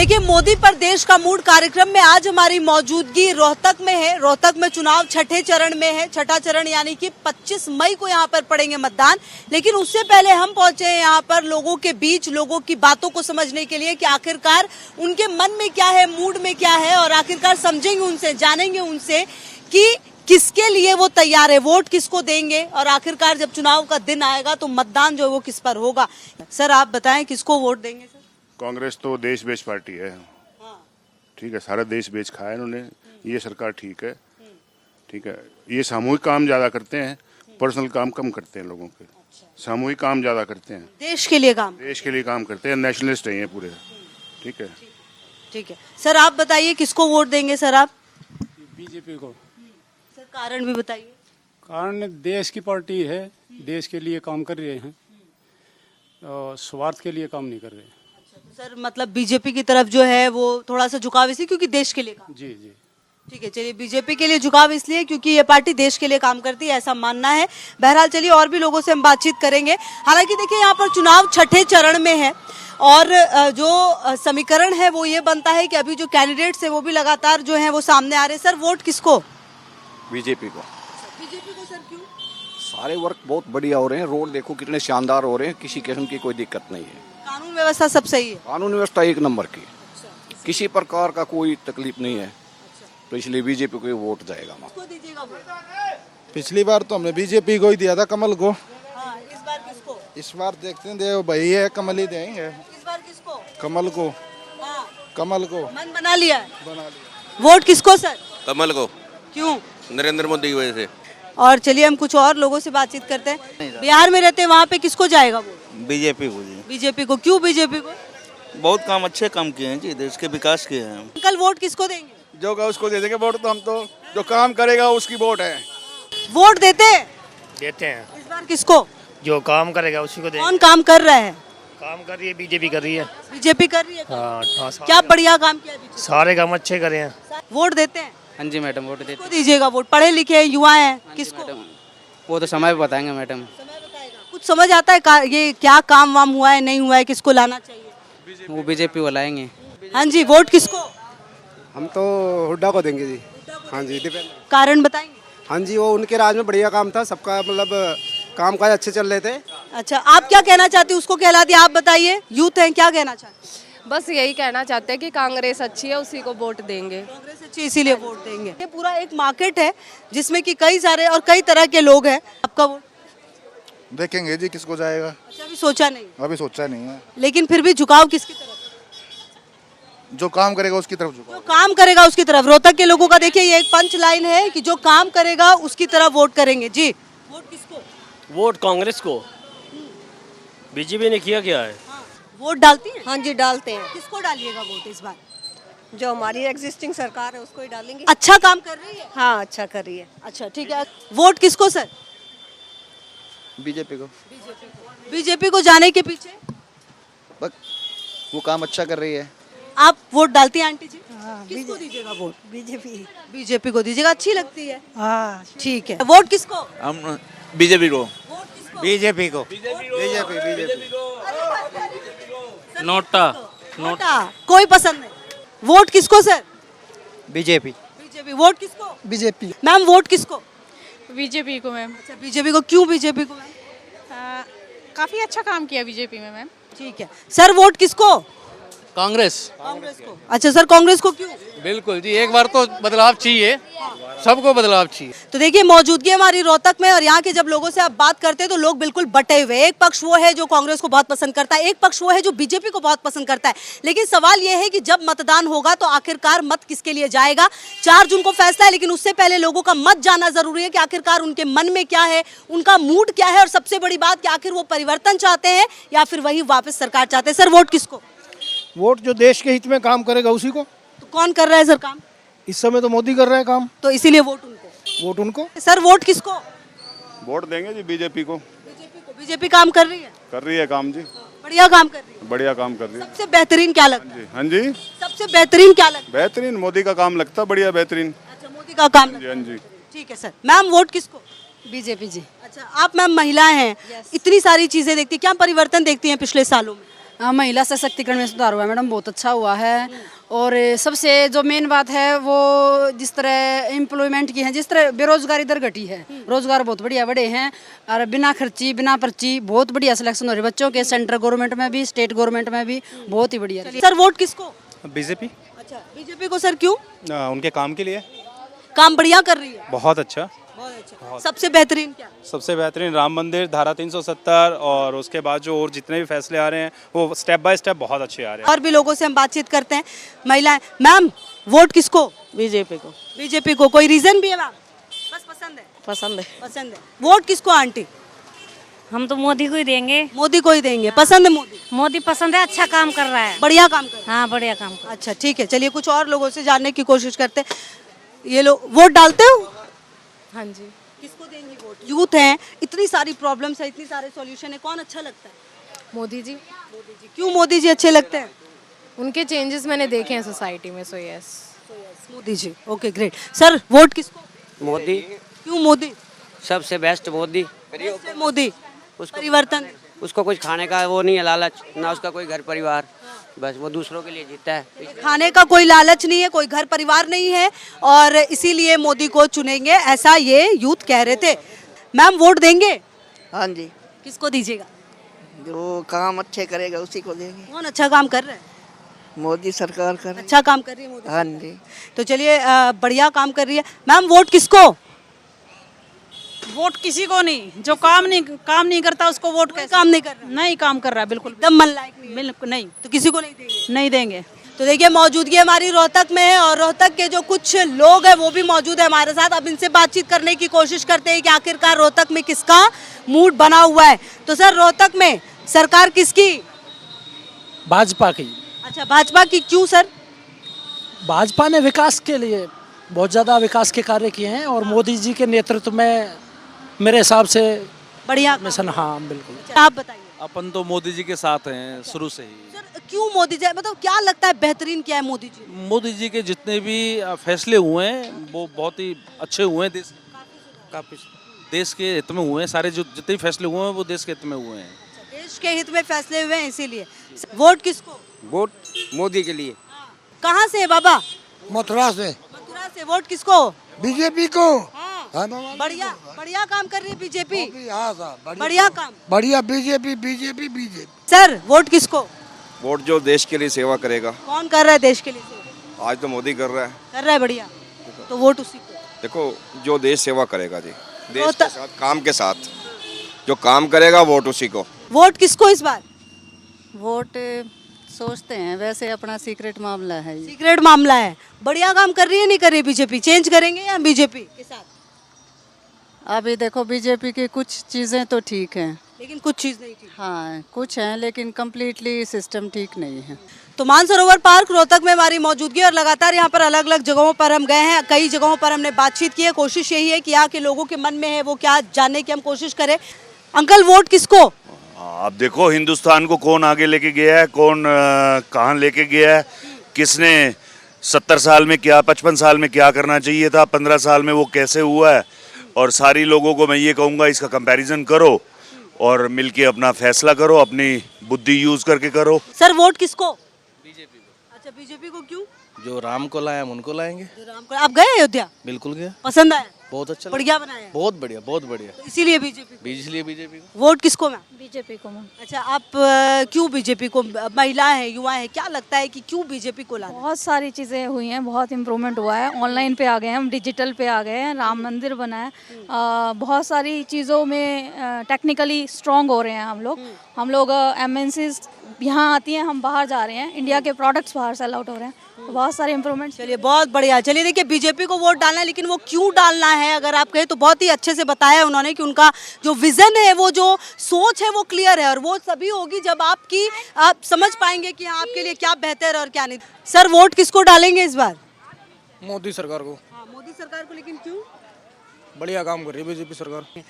देखिए, मोदी पर देश का मूड कार्यक्रम में आज हमारी मौजूदगी रोहतक में है। रोहतक में चुनाव छठे चरण में है। छठा चरण यानी कि 25 मई को यहाँ पर पड़ेंगे मतदान। लेकिन उससे पहले हम पहुंचे हैं यहाँ पर लोगों के बीच, लोगों की बातों को समझने के लिए कि आखिरकार उनके मन में क्या है, मूड में क्या है, और आखिरकार समझेंगे उनसे, जानेंगे उनसे कि किसके लिए वो तैयार है, वोट किसको देंगे, और आखिरकार जब चुनाव का दिन आएगा तो मतदान जो है वो किस पर होगा। सर आप बताएं, किसको वोट देंगे सर? कांग्रेस तो देश बेच पार्टी है। ठीक है, सारा देश बेच खाया इन्होंने। ये सरकार ठीक है, ठीक है। ये सामूहिक काम ज्यादा करते हैं, पर्सनल काम कम करते हैं लोगों के। सामूहिक काम ज्यादा करते हैं, देश के लिए काम करते हैं। नेशनलिस्ट हैं ये पूरे। ठीक है, ठीक है। सर आप बताइए, किसको वोट देंगे सर आप? बीजेपी को। सर कारण भी बताइए। कारण देश की पार्टी है, देश के लिए काम कर रहे हैं और स्वार्थ के लिए काम नहीं कर रहे। सर मतलब बीजेपी की तरफ जो है वो थोड़ा सा झुकाव इसलिए क्योंकि देश के लिए काम। जी जी, ठीक है, चलिए, बीजेपी के लिए झुकाव इसलिए क्योंकि ये पार्टी देश के लिए काम करती है, ऐसा मानना है। बहरहाल चलिए, और भी लोगों से हम बातचीत करेंगे। हालांकि देखिए, यहाँ पर चुनाव छठे चरण में है और जो समीकरण है वो ये बनता है कि अभी जो कैंडिडेट्स है वो भी लगातार जो है वो सामने आ रहे हैं। सर वोट किसको? बीजेपी को। बीजेपी को सर क्यों? सारे वर्क बहुत बढ़िया हो रहे हैं। रोड देखो कितने शानदार हो रहे हैं, किसी किस्म की कोई दिक्कत नहीं है। कानून व्यवस्था सब सही है? कानून व्यवस्था एक नंबर की, किसी प्रकार का कोई तकलीफ नहीं है। तो इसलिए बीजेपी को वोट जाएगा। किसको दीजिएगा वोट? पिछली बार तो हमने बीजेपी को ही दिया था, कमल को। हाँ, इस बार किसको? इस बार देखते हैं, देव भाई है, कमल ही देंगे। इस बार किसको? कमल को। हाँ, कमल को मन बना लिया है? बना लिया। वोट किसको सर? कमल को। क्यों? नरेंद्र मोदी की वजह से। और चलिए, हम कुछ और लोगों से बातचीत करते हैं। बिहार में रहते हैं, वहाँ पे किसको जाएगा वोट? बीजेपी को जी। बीजेपी को। क्यों बीजेपी को? बहुत काम अच्छे काम किए हैं जी, देश के विकास किए हैं। कल वोट किसको देंगे? जो का उसको दे देंगे वोट। तो हम तो जो काम करेगा उसकी वोट है। वोट देते हैं? देते हैं। इस बार किसको? जो काम करेगा उसी को देंगे। कौन काम कर रहा है? काम कर रही है बीजेपी, कर रही है। बीजेपी कर रही है काम? हाँ, क्या बढ़िया काम किया है बीजेपी? सारे काम अच्छे करे हैं। वोट देते हैं? हाँ जी मैडम, वोट देते किसको दीजिएगा वोट? पढ़े लिखे हैं, युवा हैं, किसको? मैडम, वो तो समय पे बताएंगे मैडम। समय बताएगा। कुछ समझ आता है ये क्या काम वाम हुआ है, नहीं हुआ है, किसको लाना चाहिए? वो बीजेपी को लाएंगे। हाँ जी, वोट किसको? हम तो हुड्डा को देंगे जी। हाँ जी, डिपेंड। कारण बताएंगे? हाँ जी, वो उनके राज में बढ़िया काम था, सबका मतलब काम काज अच्छे चल रहे थे। अच्छा, आप क्या कहना चाहते हैं? उसको कहला दिया, आप बताइए, यूथ हैं, क्या कहना चाहते हैं? बस यही कहना चाहते हैं कि कांग्रेस अच्छी है, उसी को वोट देंगे। कांग्रेस अच्छी इसीलिए वोट देंगे। ये पूरा एक मार्केट है जिसमें कि कई सारे और कई तरह के लोग हैं। आपका वोट देखेंगे जी किसको जाएगा। अच्छा, अभी सोचा नहीं? अभी सोचा नहीं है। लेकिन फिर भी झुकाव किसकी तरफ? जो काम करेगा उसकी तरफ जो झुकाओ। काम करेगा उसकी तरफ। रोहतक के लोगों का देखिए, ये एक पंच लाइन है कि जो काम करेगा उसकी तरफ वोट करेंगे। जी, वोट किसको? वोट कांग्रेस को। बीजेपी ने किया क्या है? हाँ, वोट डालती है? हाँ जी, डालते हैं। किसको डालिएगा वोट इस बार? जो हमारी एग्जिस्टिंग सरकार है उसको ही डालेंगे। अच्छा काम कर रही है? हाँ, अच्छा कर रही है। अच्छा, ठीक है। वोट किसको सर? बीजेपी को। बीजेपी को जाने के पीछे? बस वो काम अच्छा कर रही है। आप वोट डालती हैं आंटी जी? हाँ, किसको दीजिएगा वोट? बीजेपी। बीजेपी को दीजिएगा, अच्छी लगती है। हाँ, ठीक है। वोट किसको? हम बीजेपी को। वोट किसको? बीजेपी को। नोटा। नोटा कोई पसंद नहीं। वोट किसको सर? बीजेपी। बीजेपी। वोट किसको? बीजेपी। मैम वोट किसको? बीजेपी को मैम। अच्छा, बीजेपी को। क्यों बीजेपी को मैम? काफी अच्छा काम किया बीजेपी में मैम। ठीक है। सर वोट किसको? कांग्रेस। कांग्रेस को। अच्छा सर, कांग्रेस को क्यों? बिल्कुल जी, एक बार तो बदलाव चाहिए, सबको बदलाव चाहिए। तो देखिए, मौजूदगी हमारी रोहतक में, और यहाँ के जब लोगों से आप बात करते हैं तो लोग बिल्कुल बटे हुए। एक पक्ष वो है जो कांग्रेस को बहुत पसंद करता है, एक पक्ष वो है जो बीजेपी को बहुत पसंद करता है। लेकिन सवाल ये है कि जब मतदान होगा तो आखिरकार मत किसके लिए जाएगा? 4 जून को फैसला है, लेकिन उससे पहले लोगों का मत जानना जरूरी है कि आखिरकार उनके मन में क्या है, उनका मूड क्या है, और सबसे बड़ी बात कि आखिर वो परिवर्तन चाहते हैं या फिर वही वापस सरकार चाहते हैं। सर वोट किसको? वोट जो देश के हित में काम करेगा उसी को। तो कौन कर रहा है सर काम? इस समय तो मोदी कर रहा है काम, तो इसीलिए वोट उनको। वोट उनको। सर वोट किसको? वोट देंगे जी बीजेपी को। बीजेपी को। बीजेपी काम कर रही है काम जी, बढ़िया काम कर रही है। बढ़िया काम कर रही है। सबसे बेहतरीन क्या लगता है? हाँ जी, सबसे बेहतरीन क्या लगता बेहतरीन मोदी का काम लगता है, बढ़िया बेहतरीन। है? अच्छा, मोदी का काम लगता है। हाँ जी। ठीक है सर। मैम वोट किसको? बीजेपी जी। अच्छा, आप मैम महिला हैं, इतनी सारी चीजें देखती हैं, क्या परिवर्तन देखती हैं पिछले सालों में? महिला सशक्तिकरण में सुधार हुआ है मैडम, बहुत अच्छा हुआ है। और सबसे जो मेन बात है वो जिस तरह एम्प्लॉयमेंट की है, जिस तरह बेरोजगारी दर घटी है, रोजगार बहुत बढ़िया बढ़े हैं और बिना खर्ची बिना पर्ची बहुत बढ़िया सिलेक्शन हो रही है बच्चों के, सेंट्रल गवर्नमेंट में भी स्टेट गवर्नमेंट में भी बहुत ही बढ़िया। सर वोट किसको? बीजेपी। अच्छा बीजेपी को सर, क्यों? उनके काम के लिए। काम बढ़िया कर रही है, बहुत अच्छा। बहुत अच्छा। सबसे बेहतरीन क्या? सबसे बेहतरीन राम मंदिर, धारा 370 और उसके बाद जो और जितने भी फैसले आ रहे हैं वो स्टेप बाय स्टेप बहुत अच्छे आ रहे हैं। और भी लोगों से हम बातचीत करते हैं। महिलाएं, मैम वोट किसको? बीजेपी को। बीजेपी को, कोई रीजन भी है मैम? बस पसंद है? पसंद है। पसंद है। वोट किसको आंटी? हम तो मोदी को ही देंगे। मोदी को ही देंगे। पसंद है मोदी? मोदी पसंद है, अच्छा काम कर रहा है, बढ़िया काम कर रहा है। हाँ बढ़िया काम कर। अच्छा ठीक है, चलिए कुछ और लोगों से जानने की कोशिश करते हैं। ये लोग वोट डालते हो? हाँ जी। किसको देंगे वोट? यूथ है, इतनी सारी प्रॉब्लम्स है, इतनी सारे सॉल्यूशन है, कौन अच्छा लगता है? मोदी जी। मोदी जी। क्यों मोदी जी अच्छे लगते हैं? उनके चेंजेस मैंने देखे हैं सोसाइटी में, so yes. Modi ji, okay great. Sir vote किसको? मोदी। क्यों मोदी? सबसे बेस्ट मोदी। कैसे मोदी? परिवर्तन। उसको कुछ खाने का वो नहीं है लालच, ना उसका कोई घर परिवार, बस वो दूसरों के लिए जीता है। खाने का कोई लालच नहीं है, कोई घर परिवार नहीं है और इसीलिए मोदी को चुनेंगे, ऐसा ये यूथ कह रहे थे। मैम वोट देंगे? हाँ जी। किसको दीजिएगा? जो काम अच्छे करेगा उसी को देंगे। कौन अच्छा काम कर रहा है? मोदी सरकार कर। अच्छा काम कर रही है मोदी? हाँ जी। तो चलिए बढ़िया काम कर रही है। मैम वोट किसको? वोट किसी को नहीं, जो काम नहीं करता उसको वोट कैसे? काम नहीं कर रहा? नहीं काम कर रहा है, बिल्कुल एकदम मन लायक नहीं है। बिल्कुल नहीं, तो किसी को नहीं देंगे? नहीं देंगे। तो देखिए मौजूदगी हमारी रोहतक में है और रोहतक के जो कुछ लोग हैं वो भी मौजूद है हमारे साथ। अब इनसे बातचीत करने की कोशिश करते हैं कि आखिरकार रोहतक में किसका मूड बना हुआ है। तो सर रोहतक में सरकार किसकी? भाजपा की। अच्छा भाजपा की, क्यों सर? भाजपा ने विकास के लिए बहुत ज़्यादा विकास के कार्य किए हैं और मोदी जी के नेतृत्व में मेरे हिसाब से बढ़िया मिशन। हाँ बिल्कुल। आप बताइए। अपन तो मोदी जी के साथ हैं शुरू से ही। सर क्यों मोदी जी, मतलब क्या लगता है बेहतरीन क्या है मोदी जी? मोदी जी के जितने भी फैसले हुए हैं वो बहुत ही अच्छे हुए हैं, देश के हित में हुए हैं। सारे जो जितने भी फैसले हुए हैं वो देश के हित में हुए हैं। देश के हित में फैसले हुए हैं, इसीलिए। वोट किसको? वोट मोदी के लिए। कहाँ से है बाबा? मथुरा से। मथुरा से। वोट किसको? बीजेपी को। बढ़िया बढ़िया काम कर रही है बीजेपी। हाँ बढ़िया काम। बढ़िया BJP BJP BJP. Sir vote किसको? वोट जो देश के लिए सेवा करेगा। कौन कर रहा है देश के लिए सेवा? आज तो मोदी कर रहा है। कर रहा है, बढ़िया। तो वोट उसी को। देखो जो देश सेवा करेगा जी, देश के साथ, काम के साथ जो काम करेगा वोट उसी को। वोट किसको इस बार? वोट सोचते हैं, वैसे अपना सीक्रेट मामला है। सीक्रेट मामला है। बढ़िया काम कर रही है, नहीं कर रही बीजेपी? चेंज करेंगे या बीजेपी के साथ? अभी देखो बीजेपी की कुछ चीज़ें तो ठीक हैं, लेकिन कुछ चीज नहीं ठीक। हाँ कुछ हैं, लेकिन कम्प्लीटली सिस्टम ठीक नहीं है। तो मानसरोवर पार्क रोहतक में हमारी मौजूदगी और लगातार यहाँ पर अलग अलग जगहों पर हम गए हैं, कई जगहों पर हमने बातचीत की है। कोशिश यही है कि यहाँ के लोगों के मन में है वो क्या जानने की हम कोशिश करें। अंकल वोट किसको? अब देखो हिंदुस्तान को कौन आगे लेके गया है, कौन कहाँ लेके गया है, किसने 70 साल में क्या, 55 साल में क्या करना चाहिए था, 15 साल में वो कैसे हुआ है। और सारी लोगों को मैं ये कहूँगा इसका कंपैरिजन करो और मिलके अपना फैसला करो, अपनी बुद्धि यूज करके करो। सर वोट किसको? बीजेपी को। अच्छा बीजेपी को, क्यों? जो राम को लाए हम उनको लाएंगे। जो राम को। आप गए अयोध्या? बिल्कुल गया। पसंद आया? बहुत अच्छा, बढ़िया बनाया है? बहुत बढ़िया, बहुत बढ़िया। तो इसीलिए बीजेपी। इसलिए बीजेपी को। वोट किसको मैम? बीजेपी को। अच्छा आप क्यों बीजेपी को? महिलाएं हैं, युवा हैं, क्या लगता है कि क्यों बीजेपी को लाना? बहुत सारी चीज़ें हुई हैं, बहुत इम्प्रूवमेंट हुआ है, ऑनलाइन पे आ गए हैं हम, डिजिटल पे आ गए हैं, राम मंदिर बना है, बहुत सारी चीज़ों में टेक्निकली स्ट्रांग हो रहे हैं हम लोग MNCs यहाँ आती हैं, हम बाहर जा रहे हैं, इंडिया के प्रोडक्ट्स बाहर सेल आउट हो रहे हैं, तो बहुत सारे इम्प्रूवमेंट। चलिए बहुत बढ़िया। चलिए देखिए बीजेपी को वोट डालना है, लेकिन वो क्यों डालना है अगर आप कहें तो बहुत ही अच्छे से बताया उन्होंने कि उनका जो विजन है, वो जो सोच है वो क्लियर है और वो सभी होगी जब आप समझ पाएंगे कि हाँ आपके लिए क्या बेहतर है और क्या नहीं। सर वोट किसको डालेंगे इस बार? मोदी सरकार को। हाँ मोदी सरकार को, लेकिन क्यों? बढ़िया काम कर रही है बीजेपी सरकार।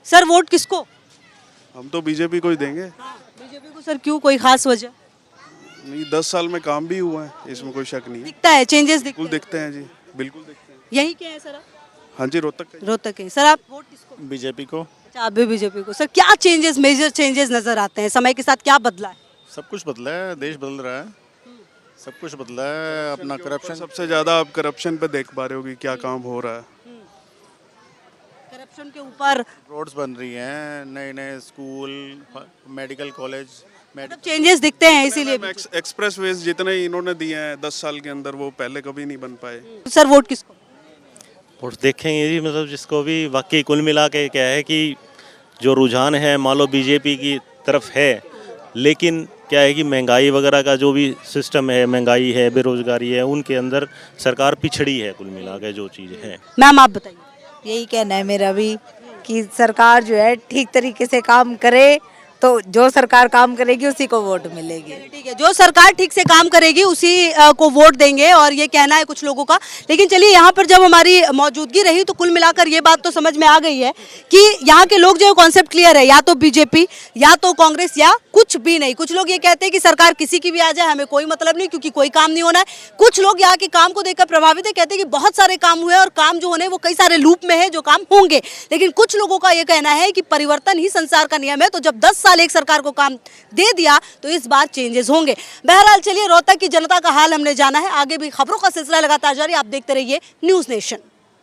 सर वोट किसको? हम तो बीजेपी को ही देंगे। बीजेपी को। सर क्यों, कोई खास वजह? नहीं 10 साल में काम भी हुआ है, इसमें कोई शक नहीं है। दिखता है चेंजेस? बिल्कुल दिखते हैं जी, बिल्कुल दिखते हैं। यही क्या है सर? हाँ जी रोहतक। रोहतक है। सर आप वोट किसको? बीजेपी को। अच्छा आप भी बीजेपी को। सर क्या चेंजेस, मेजर चेंजेस नजर आते हैं, समय के साथ क्या बदला है? सब कुछ बदला है, देश बदल रहा है, सब कुछ बदला है। अपना करप्शन सबसे ज्यादा आप करप्शन पे देख पा रहे हो कि क्या काम हो रहा है। करप्शन के ऊपर रोड्स बन रही हैं, नए नए स्कूल, मेडिकल कॉलेज, चेंजेस दिखते हैं, इसीलिए एक्सप्रेस वेज जितने इन्होंने दिए हैं 10 साल के अंदर वो पहले कभी नहीं बन पाए। सर वोट किसको? वोट देखेंगे जी, मतलब जिसको भी वाकई कुल मिला के क्या है कि जो रुझान है मान लो बीजेपी की तरफ है, लेकिन क्या है कि महंगाई वगैरह का जो भी सिस्टम है, महंगाई है, बेरोजगारी है, उनके अंदर सरकार पिछड़ी है कुल मिला के जो चीज़ है। मैम आप बताइए। यही कहना है मेरा भी कि सरकार जो है ठीक तरीके से काम करे, तो जो सरकार काम करेगी उसी को वोट मिलेगी। ठीक है, जो सरकार ठीक से काम करेगी उसी को वोट देंगे, और ये कहना है कुछ लोगों का। लेकिन चलिए, यहाँ पर जब हमारी मौजूदगी रही तो कुल मिलाकर ये बात तो समझ में आ गई है कि यहाँ के लोग जो कॉन्सेप्ट क्लियर है, या तो बीजेपी या तो कांग्रेस या कुछ भी नहीं। कुछ लोग ये कहते हैं कि सरकार किसी की भी आ जाए, हमें कोई मतलब नहीं, क्योंकि कोई काम नहीं होना है। कुछ लोग यहाँ के काम को देखकर प्रभावित है, कहते हैं कि बहुत सारे काम हुए और काम जो होने वो कई सारे लूप में है, जो काम होंगे। लेकिन कुछ लोगों का ये कहना है कि परिवर्तन ही संसार का नियम है, तो जब 10 साल एक सरकार को काम दे दिया तो इस बार चेंजेस होंगे। बहरहाल चलिए, रोहतक की जनता का हाल हमने जाना है। आगे भी खबरों का सिलसिला लगातार जारी, आप देखते रहिए न्यूज़ नेशन।